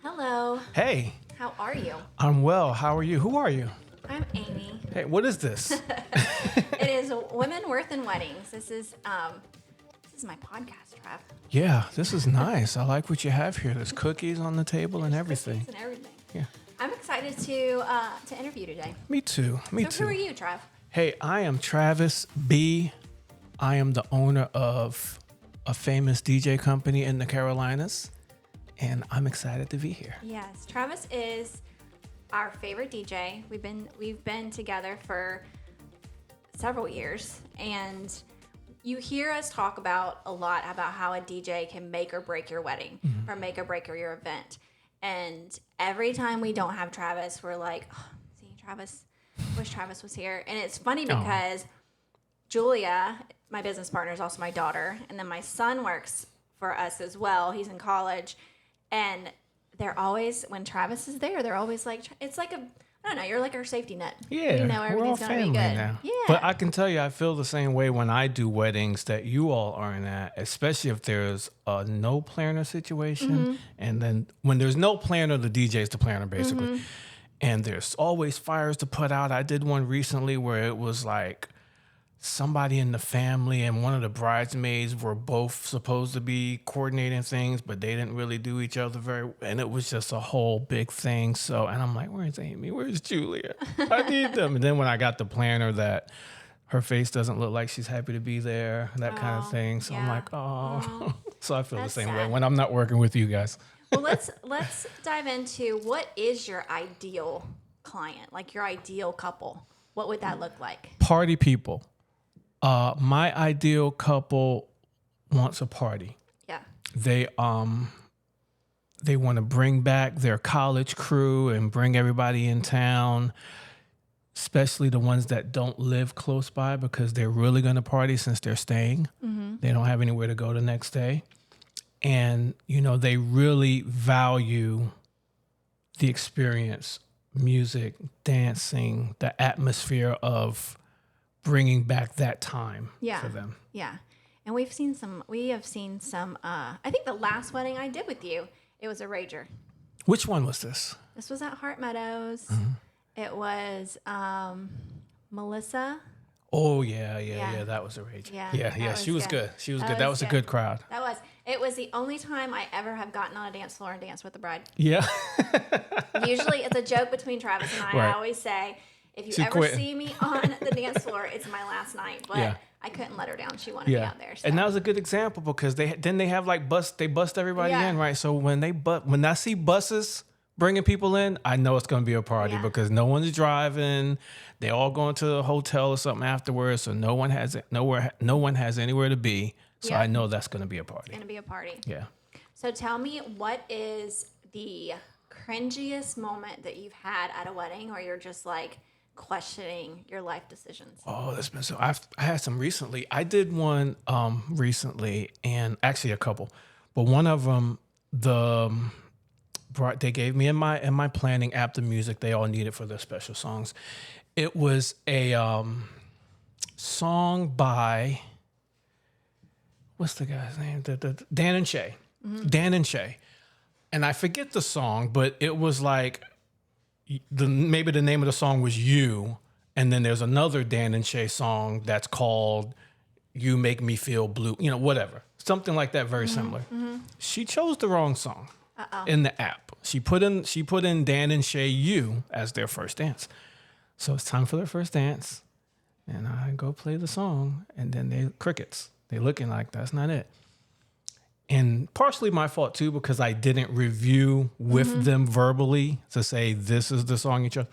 Hello. Hey, How are you? I'm well. How are you? Who are you? I'm Amy. Hey, what is this? It is Women, Worth, and Weddings. This is my podcast, Trav. Yeah, this is nice. I like what you have here. There's cookies on the table and everything. Cookies and everything. Yeah. I'm excited to interview today. Me too. Me So too. who are you, Trav? Hey, I am Travis B. I am the owner of a famous DJ company in the Carolinas, and I'm excited to be here. Yes, Travis is our favorite DJ. We've been together for several years, and you hear us talk about a lot about how a DJ can make or break your wedding or make or break your event. And every time we don't have Travis, we're like, oh, see, Travis, wish Travis was here. And it's funny because Julia, my business partner, is also my daughter. And then my son works for us as well. He's in college. And they're always, when Travis is there, they're always like, it's like I don't know, you're like our safety net. Yeah, you know, we're all everything's going to be family good. now. Yeah. But I can tell you, I feel the same way when I do weddings that you all are in that, especially if there's a no planner situation. And then when there's no planner, the DJ's the planner, basically. And there's always fires to put out. I did one recently where it was like somebody in the family and one of the bridesmaids were both supposed to be coordinating things, but they didn't really do each other and it was just a whole big thing. So, and I'm like, where's Amy? Where's Julia? I need them. And then when I got the planner that her face doesn't look like she's happy to be there, that kind of thing. So I'm like, oh. So I feel That's the same sad. way when I'm not working with you guys. Well, let's dive into what is your ideal client, like your ideal couple. What would that look like? Party people. My ideal couple wants a party. Yeah. They want to bring back their college crew and bring everybody in town, especially the ones that don't live close by because they're really going to party since they're staying. They don't have anywhere to go the next day. And, you know, they really value the experience, music, dancing, the atmosphere of bringing back that time for them. Yeah. And we have seen some, I think the last wedding I did with you, it was a rager. Which one was this? This was at Hart Meadows. It was Melissa. Oh, yeah. That was a rage. Yeah, She was good. She was good. That was a good crowd. It was the only time I ever have gotten on a dance floor and danced with the bride. Yeah. Usually it's a joke between Travis and I. Right. I always say, if you She ever quit. see me on the dance floor, it's my last night. But I couldn't let her down. She wanted me out there. So. And that was a good example because they have like they bust everybody in, right? So when I see buses bringing people in, I know it's going to be a party because no one's driving. They all going to a hotel or something afterwards, so no one has anywhere to be. So I know that's going to be a party. It's going to be a party. Yeah. So tell me, what is the cringiest moment that you've had at a wedding where you're just like questioning your life decisions? Oh, that's been I had some recently. I did one recently, and actually a couple, but one of them they gave me in my planning app the music they all needed for their special songs. It was a song by what's the guy's name? Dan and Shay. Dan and Shay. And I forget the song, but it was like maybe the name of the song was You, and then there's another Dan and Shay song that's called You Make Me Feel Blue, whatever. Something like that, very similar. She chose the wrong song in the app. She put in Dan and Shay You as their first dance. So it's time for their first dance, and I go play the song, and then they crickets. They looking like that's not it. And partially my fault too, because I didn't review with them verbally to say, this is the song you chose.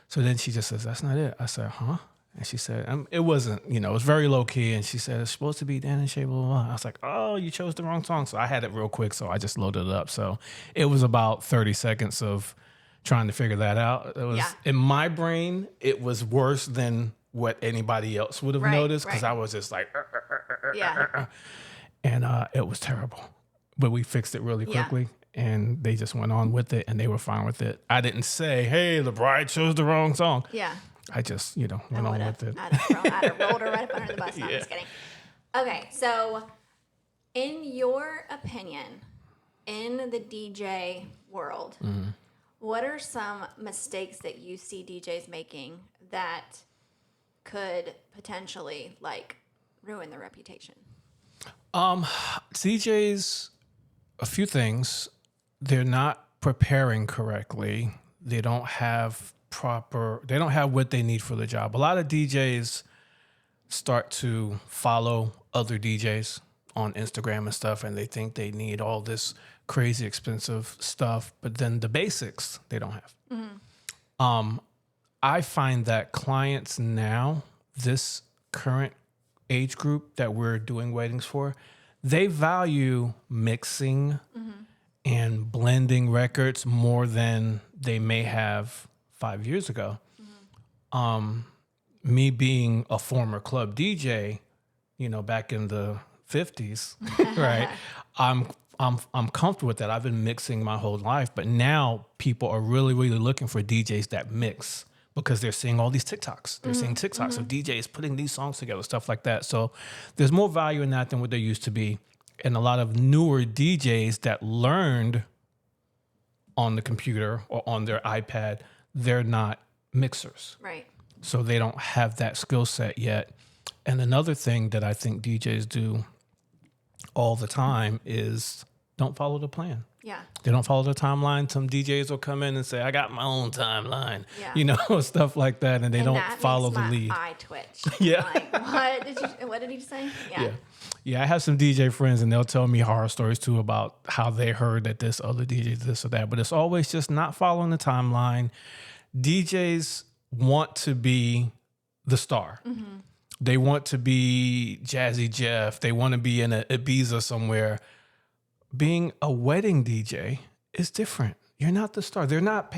So then she just says, that's not it. I said, huh? And she said, it wasn't, it was very low key. And she said, it's supposed to be Dan and Shay, blah, blah, blah. I was like, oh, you chose the wrong song. So I had it real quick. So I just loaded it up. So it was about 30 seconds of trying to figure that out. It was in my brain, it was worse than what anybody else would have noticed. Cause I was just like, and it was terrible, but we fixed it really quickly, and they just went on with it, and they were fine with it. I didn't say, "Hey, the bride chose the wrong song." Yeah. I just, went on with it. I'd have rolled her right up under the bus. No, I'm just kidding. Okay, so in your opinion, in the DJ world, what are some mistakes that you see DJs making that could potentially like ruin their reputation? DJs, a few things. They're not preparing correctly. They don't have what they need for the job. A lot of DJs start to follow other DJs on Instagram and stuff, and they think they need all this crazy expensive stuff, but then the basics they don't have. I find that clients now, this current age group that we're doing weddings for, they value mixing and blending records more than they may have 5 years ago. Me being a former club DJ, back in the 50s, right? I'm comfortable with that. I've been mixing my whole life, but now people are really, really looking for DJs that mix because they're seeing all these TikToks. They're seeing TikToks of DJs putting these songs together, stuff like that. So there's more value in that than what there used to be. And a lot of newer DJs that learned on the computer or on their iPad, they're not mixers. Right. So they don't have that skill set yet. And another thing that I think DJs do all the time is don't follow the plan. Yeah. They don't follow the timeline. Some DJs will come in and say, I got my own timeline, Yeah. Stuff like that. And they don't that follow makes the lead. my eye twitch. Yeah. Like, what did he say? Yeah. Yeah, I have some DJ friends and they'll tell me horror stories too about how they heard that this other DJ did this or that. But it's always just not following the timeline. DJs want to be the star. They want to be Jazzy Jeff. They want to be in a Ibiza somewhere. Being a wedding DJ is different. You're not the star. They're not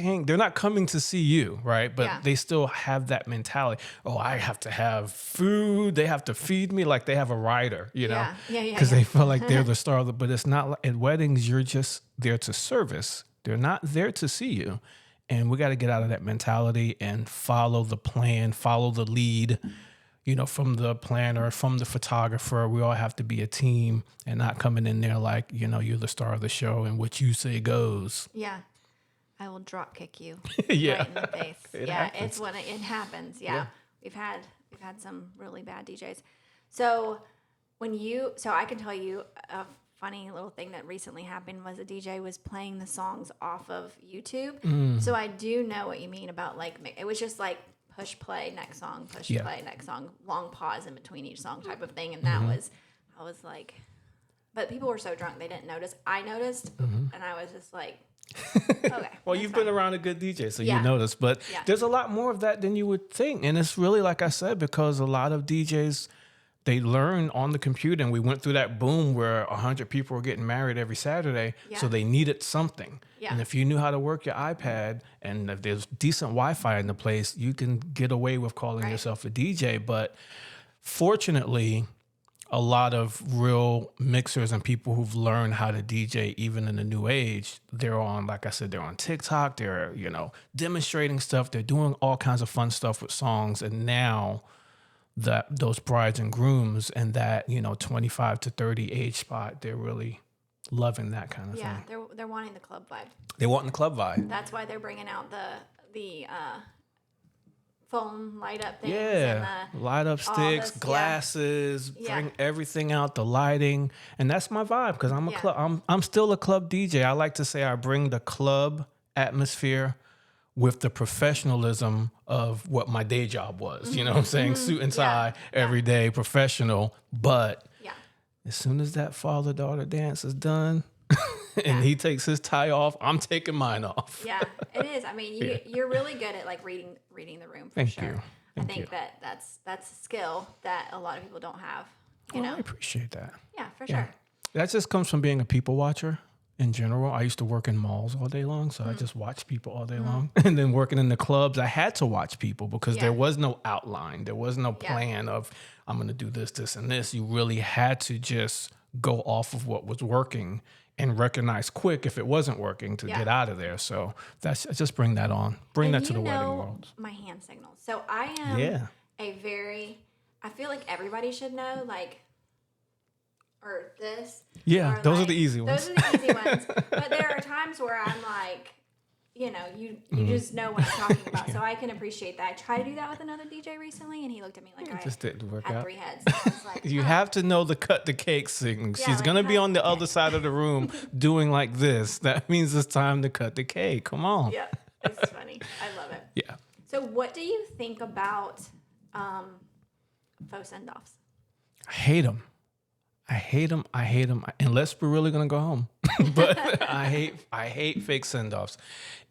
coming to see you, right? But they still have that mentality. Oh, I have to have food. They have to feed me like they have a rider, Yeah. Because they feel like they're the star. But it's not like at weddings, you're just there to service. They're not there to see you. And we got to get out of that mentality and follow the plan, follow the lead, from the planner, from the photographer. We all have to be a team and not coming in there like, you're the star of the show and what you say goes. Yeah. I will drop kick you Yeah. right in the face. It yeah, happens. it's when it happens. Yeah. We've had some really bad DJs. So I can tell you a funny little thing that recently happened was a DJ was playing the songs off of YouTube. So I do know what you mean about like, it was just like push play, next song, push play, next song, long pause in between each song type of thing. And that was, I was like, but people were so drunk, they didn't notice. I noticed and I was just like, okay. Well, you've been around a good DJ, so Yeah. you notice. But there's a lot more of that than you would think. And it's really, like I said, because a lot of DJs, they learn on the computer. And we went through that boom where 100 people were getting married every Saturday. Yeah. So they needed something. Yeah. And if you knew how to work your iPad and if there's decent Wi-Fi in the place, you can get away with calling yourself a DJ. But fortunately, a lot of real mixers and people who've learned how to DJ, even in the new age, they're on, like I said, they're on TikTok, they're, demonstrating stuff. They're doing all kinds of fun stuff with songs. And now that those brides and grooms and that, 25 to 30 age spot, they're really loving that kind of thing. Yeah, they're wanting the club vibe. They want the club vibe. That's why they're bringing out the foam light up things. Yeah, And light up sticks, this, glasses, Yeah. bring everything out, the lighting, and that's my vibe because I'm a Yeah. club. I'm still a club DJ. I like to say I bring the club atmosphere with the professionalism of what my day job was. You know what I'm saying? Suit and tie every day, professional. But as soon as that father-daughter dance is done and he takes his tie off, I'm taking mine off. Yeah, it is. I mean, you're really good at like reading the room for Thank sure. you. I think that's a skill that a lot of people don't have. You know? I appreciate that. Yeah, for sure. That just comes from being a people watcher in general. I used to work in malls all day long, so I just watched people all day long. And then working in the clubs, I had to watch people because there was no outline. There was no plan of, I'm going to do this, this, and this. You really had to just go off of what was working and recognize quick if it wasn't working to get out of there. So that's just bring that on. Bring that to the wedding world. My hand signals. So I am I feel like everybody should know, like, or this. Yeah, or those are like, the easy ones. Those are the easy ones. But there are times where I'm like, you know, you just know what I'm talking about. So I can appreciate that. I tried to do that with another DJ recently, and he looked at me like It just didn't work had out. 3 heads. And I was like, You have to know the cut the cake sing. Yeah, She's like, going to be cut on the the other cake. side of the room doing like this. That means it's time to cut the cake. Come on. Yeah, it's funny. I love it. Yeah. So what do you think about faux send-offs? I hate them. I hate them. I hate them. Unless we're really going to go home. But I hate fake send-offs.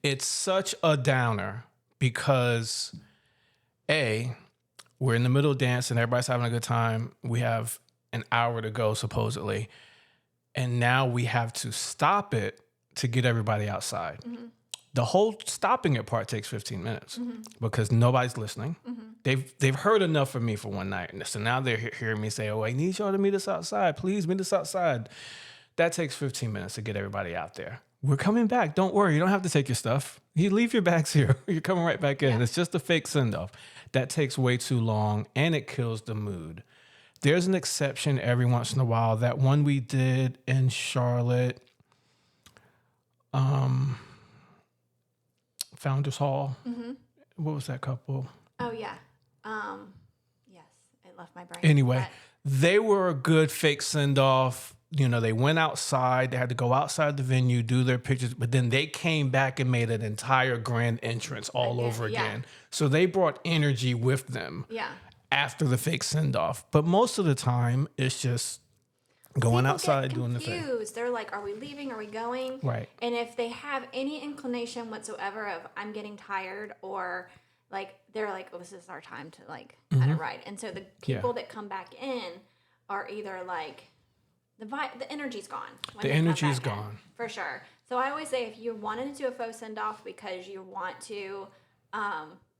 It's such a downer because A, we're in the middle of dance and everybody's having a good time. We have an hour to go, supposedly. And now we have to stop it to get everybody outside. Mm-hmm. The whole stopping it part takes 15 minutes because nobody's listening. They've heard enough of me for one night. And so now they're hearing me say, oh, I need y'all to meet us outside. Please meet us outside. That takes 15 minutes to get everybody out there. We're coming back. Don't worry. You don't have to take your stuff. You leave your bags here. You're coming right back in. Yeah. It's just a fake send-off. That takes way too long, and it kills the mood. There's an exception every once in a while. That one we did in Charlotte, Founders Hall. Mm-hmm. What was that couple? Oh, yeah. Yes, it left my brain. Anyway, they were a good fake send-off. You know, they went outside. They had to go outside the venue, do their pictures, but then they came back and made an entire grand entrance all over again. So they brought energy with them after the fake send-off. But most of the time, it's just going outside, doing the thing. They're like, are we leaving? Are we going? Right. And if they have any inclination whatsoever of I'm getting tired or like, they're like, oh, this is our time to like kind of ride. And so the people that come back in are either like, the energy's gone. The energy's gone. For sure. So I always say if you wanted to do a faux send-off because you want to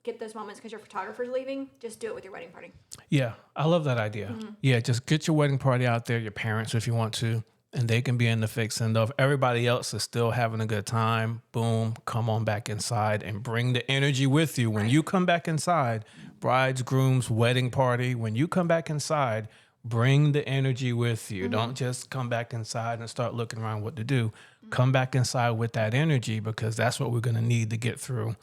get those moments because your photographer's leaving, just do it with your wedding party. Yeah, I love that idea. Yeah, just get your wedding party out there, your parents if you want to, and they can be in the fake send-off. Everybody else is still having a good time. Boom, come on back inside and bring the energy with you. When you come back inside, brides, grooms, wedding party, when you come back inside, bring the energy with you. Don't just come back inside and start looking around what to do. Come back inside with that energy because that's what we're going to need to get through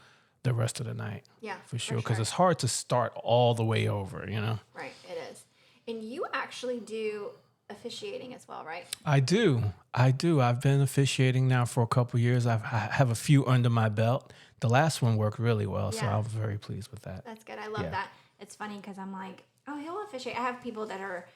the rest of the night. Yeah, for sure. Because it's hard to start all the way over, you know? Right, it is. And you actually do officiating as well, right? I do. I've been officiating now for a couple years. I have a few under my belt. The last one worked really well, so I was very pleased with that. That's good. I love that. It's funny because I'm like, oh, he'll officiate. I have people that are,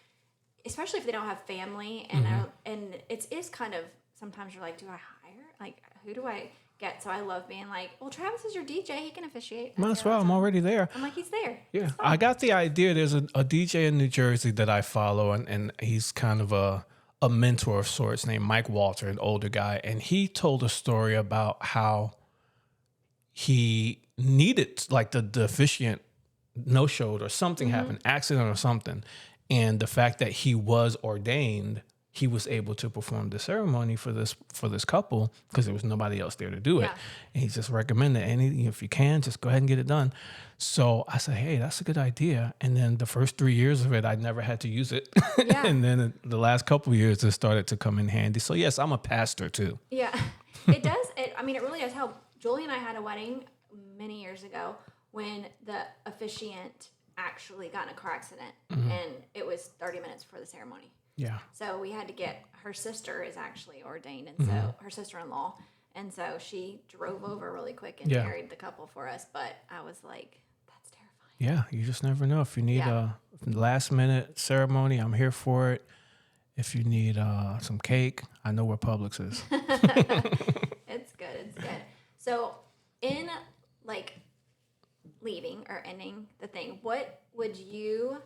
especially if they don't have family, and and it is kind of, sometimes you're like, do I hire? Like, who do I get? So I love being like, well, Travis is your DJ. He can officiate. Might as well. I'm already there. I'm like, he's there. Yeah. I got the idea. There's a DJ in New Jersey that I follow, and he's kind of a mentor of sorts named Mike Walter, an older guy. And he told a story about how he needed, like the officiant no-showed or something happened, accident or something. And the fact that he was ordained, he was able to perform the ceremony for this couple because there was nobody else there to do it. And he just recommended, if you can, just go ahead and get it done. So I said, hey, that's a good idea. And then the first 3 years of it, I never had to use it. And then the last couple of years, it started to come in handy. So yes, I'm a pastor too. Yeah, it does. It really does help. Julie and I had a wedding many years ago when the officiant actually got in a car accident, and it was 30 minutes before the ceremony. Yeah. So we had to get, her sister is actually ordained, and so her sister-in-law, and so she drove over really quick and married the couple for us. But I was like, that's terrifying. Yeah, you just never know. If you need a last-minute ceremony, I'm here for it. If you need some cake, I know where Publix is. It's good. It's good. So in like leaving or ending the thing, what would you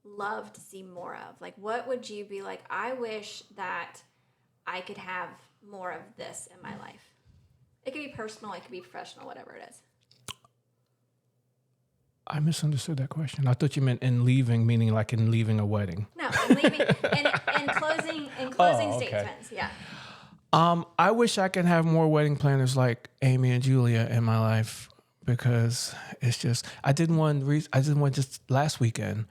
love to see more of? Like, what would you be like, I wish that I could have more of this in my life? It could be personal, it could be professional, whatever it is. I misunderstood that question. I thought you meant in leaving, meaning like in leaving a wedding. No, in leaving, in closing statements, yeah. I wish I could have more wedding planners like Amy and Julia in my life, because it's just, I did one just last weekend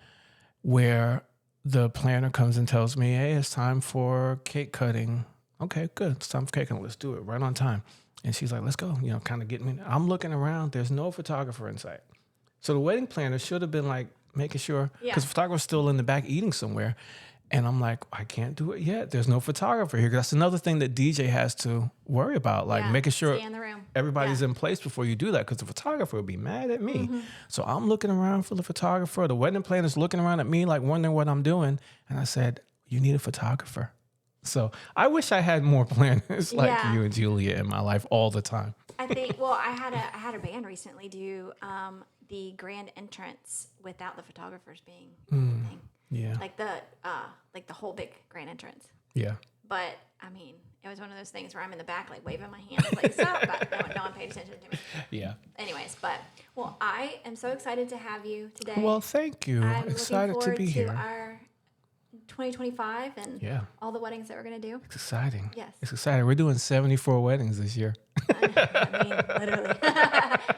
where the planner comes and tells me, hey, it's time for cake cutting. Okay, good. It's time for cake cutting. Let's do it right on time. And she's like, let's go, kind of getting me. I'm looking around. There's no photographer in sight. So the wedding planner should have been like making sure, because the photographer's still in the back eating somewhere. And I'm like, I can't do it yet. There's no photographer here. That's another thing that DJ has to worry about, like making sure Stay in the room. everybody's in place before you do that, because the photographer would be mad at me. So I'm looking around for the photographer. The wedding planner's looking around at me, like wondering what I'm doing. And I said, you need a photographer. So I wish I had more planners like you and Julia in my life all the time. I think. Well, I had a band recently do the grand entrance without the photographers being the thing. Yeah. Like the whole big grand entrance. Yeah. But I mean, it was one of those things where I'm in the back, like waving my hands, like stop, but no one paid attention to me. Yeah. Anyways, well, I am so excited to have you today. Well, thank you. I'm Excited to be here. Our 2025 and all the weddings that we're gonna do. It's exciting. Yes. It's exciting. We're doing 74 weddings this year. I mean, literally.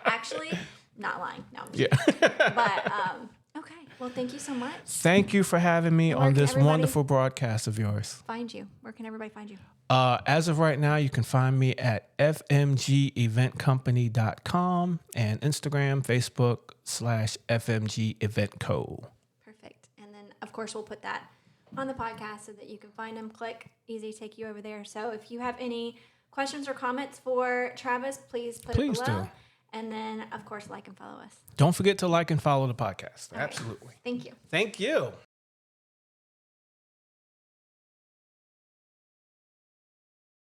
Actually, not lying. No. I'm just But okay. Well, thank you so much. Thank you for having me on this wonderful broadcast of yours. Find you. Where can everybody find you? As of right now, you can find me at fmgeventcompany.com and Instagram, Facebook /FMG Perfect. And then, of course, we'll put that on the podcast so that you can find them. Click. Easy to take you over there. So if you have any questions or comments for Travis, please put it below. Do. And then, of course, like and follow us. Don't forget to like and follow the podcast. All Absolutely. Right. Thank you. Thank you.